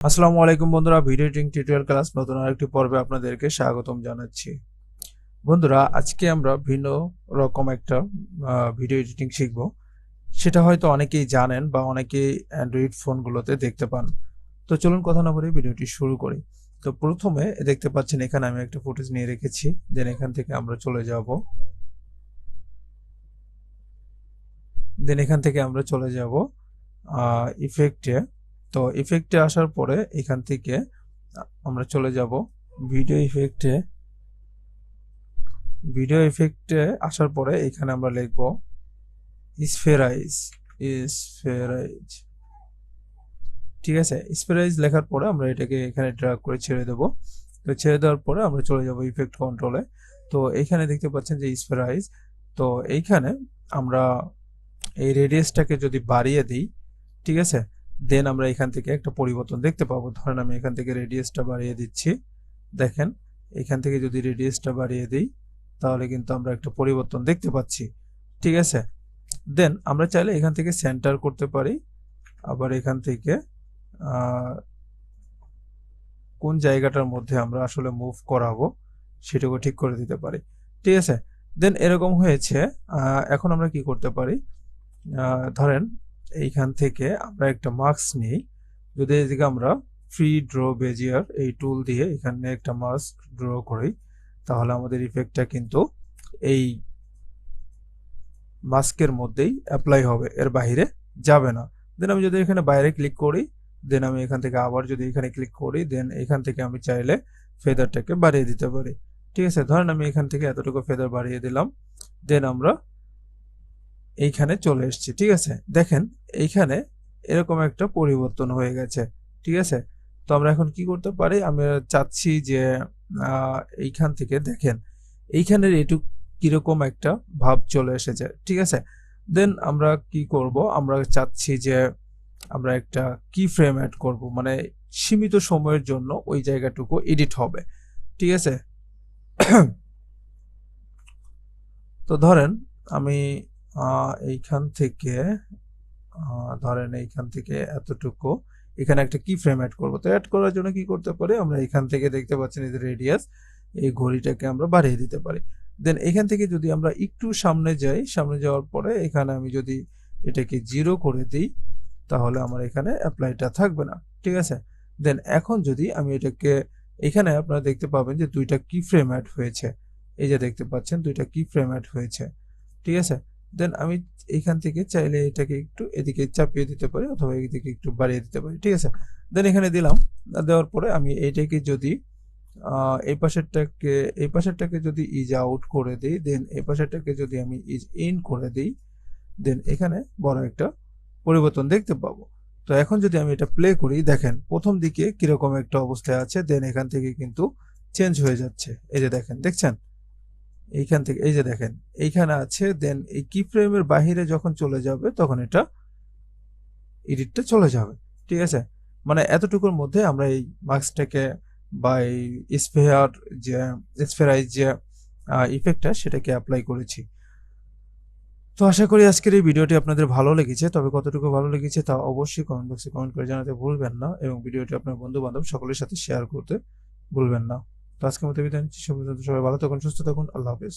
আসসালামু আলাইকুম বন্ধুরা, ভিডিও এডিটিং টিউটোরিয়াল ক্লাস নতুন আরেকটি পর্বে আপনাদেরকে স্বাগতম জানাচ্ছি। বন্ধুরা, আজকে আমরা ভিন্ন রকম একটা ভিডিও এডিটিং শিখব। সেটা হয়তো অনেকেই জানেন বা অনেকেই অ্যান্ড্রয়েড ফোনগুলোতে দেখতে পান। তো চলুন কথা না বলে ভিডিওটি শুরু করি। তো প্রথমে দেখতে পাচ্ছেন এখানে আমি একটা ফুটেজ নিয়ে রেখেছি। দেন এখান থেকে আমরা চলে যাব ইফেক্টে। তো ইফেক্টে আসার পরে এখান থেকে আমরা চলে যাব ভিডিও ইফেক্টে আসার পরে এখানে আমরা লিখব স্ফেরাইজ। ঠিক আছে, স্ফেরাইজ লেখার পরে আমরা এটাকে এখানে ড্র্যাগ করে ছেড়ে দেব। তো ছেড়ে দেওয়ার পরে আমরা চলে যাব ইফেক্ট কন্ট্রোলে। তো এইখানে দেখতে পাচ্ছেন যে স্ফেরাইজ। তো এইখানে আমরা এই রেডিয়াসটাকে যদি বাড়িয়ে দিই, ঠিক আছে, দেন আমরা এখান থেকে একটা পরিবর্তন দেখতে পাবো। ধরেন আমি এখান থেকে রেডিয়াসটা বাড়িয়ে দিচ্ছি। দেখেন এখান থেকে যদি রেডিয়াসটা বাড়িয়ে দিই তাহলে কিন্তু আমরা একটা পরিবর্তন দেখতে পাচ্ছি। ঠিক আছে, দেন আমরা চাইলে এখান থেকে সেন্টার করতে পারি, আবার এখান থেকে কোন জায়গাটার মধ্যে আমরা আসলে মুভ করাবো সেটাকে ঠিক করে দিতে পারি। ঠিক আছে, দেন এরকম হয়েছে। এখন আমরা কি করতে পারি, ধরেন এইখান থেকে আমরা একটা মাস্ক নিই। যদি এদিকে আমরা ফ্রি ড্র বেজিয়ার এই টুল দিয়ে এখানে একটা মাস্ক ড্র করি, তাহলে আমাদের ইফেক্টটা কিন্তু এই মাস্কের মধ্যেই অ্যাপ্লাই হবে, এর বাইরে যাবে না। দেন আমি যদি এখানে বাইরে ক্লিক করি, দেন আমি এখান থেকে আবার যদি এখানে ক্লিক করি, দেন এখান থেকে আমি চাইলে ফেদারটাকে বাড়িয়ে দিতে পারি। ঠিক আছে, ধরেন আমি এখান থেকে এতটুকু ফেদার বাড়িয়ে দিলাম। দেন আমরা এইখানে চলে এসেছি। ঠিক আছে, দেখেন এইখানে এরকম একটা পরিবর্তন হয়ে গেছে। ঠিক আছে, তো আমরা এখন কি করতে পারি, আমি চাচ্ছি যে এইখান থেকে দেখেন এইখানের এটুক কিরকম একটা ভাব চলে এসেছে। ঠিক আছে, দেন আমরা কি করব, আমরা চাচ্ছি যে আমরা একটা কি ফ্রেম অ্যাড করব, মানে সীমিত সময়ের জন্য ওই জায়গাটুকু এডিট হবে। ঠিক আছে, তো ধরেন আমি এইখান থেকে এতটুকু এখানে একটা কি ফ্রেম অ্যাড করব। তো অ্যাড করার জন্য কি করতে পারি, আমরা এখান থেকে দেখতে পাচ্ছেন এই যে রেডিয়াস, এই ঘড়িটাকে আমরা বাড়িয়ে দিতে পারি। দেন এখান থেকে যদি আমরা একটু সামনে যাই, সামনে যাওয়ার পরে এখানে আমি যদি এটাকে 0 করে দিই তাহলে আমার এখানে অ্যাপ্লাইটা থাকবে না। ঠিক আছে, দেন এখন যদি আমি এটাকে, এখানে আপনারা দেখতে পাবেন যে দুইটা কি ফ্রেম অ্যাড হয়েছে। এই যে দেখতে পাচ্ছেন দুইটা কি ফ্রেম অ্যাড হয়েছে। ঠিক আছে, দেন আমি এখান থেকে চাইলে এটাকে একটু এদিকে চাপিয়ে দিতে পারি অথবা এদিকে একটু বাড়িয়ে দিতে পারি। ঠিক আছে, দেন এখানে দিলাম। দেওয়ার পরে আমি এইটাকে যদি এই পাশেরটাকে যদি ইজ আউট করে দিই, দেন এই পাশেরটাকে যদি আমি ইজ ইন করে দিই, দেন এখানে বড় একটা পরিবর্তন দেখতে পাবো। তো এখন যদি আমি এটা প্লে করি, দেখেন প্রথম দিকে কিরকম একটা অবস্থায় আছে, দেন এখান থেকে কিন্তু চেঞ্জ হয়ে যাচ্ছে। এই যে দেখেন, দেখছেন এইখান থেকে, এই যে দেখেন এইখানে আছে, দেন এই কি ফ্রেমের বাহিরে যখন চলে যাবে তখন এটা এডিটটা চলে যাবে। ঠিক আছে, মানে এতটুকুর মধ্যে আমরা এই মাস্কটাকে বা এই স্ফেরাইজ যে ইফেক্টটা সেটাকে অ্যাপ্লাই করেছি। তো আশা করি আজকের এই ভিডিওটি আপনাদের ভালো লেগেছে। তবে কতটুকু ভালো লেগেছে তা অবশ্যই কমেন্ট বক্সে কমেন্ট করে জানাতে ভুলবেন না, এবং ভিডিওটি আপনার বন্ধু বান্ধব সকলের সাথে শেয়ার করতে ভুলবেন না। তো আজকের মতো বিদায় নিচ্ছি, সবাই ভালো থাকুন, সুস্থ থাকুন, আল্লাহ হাফেজ।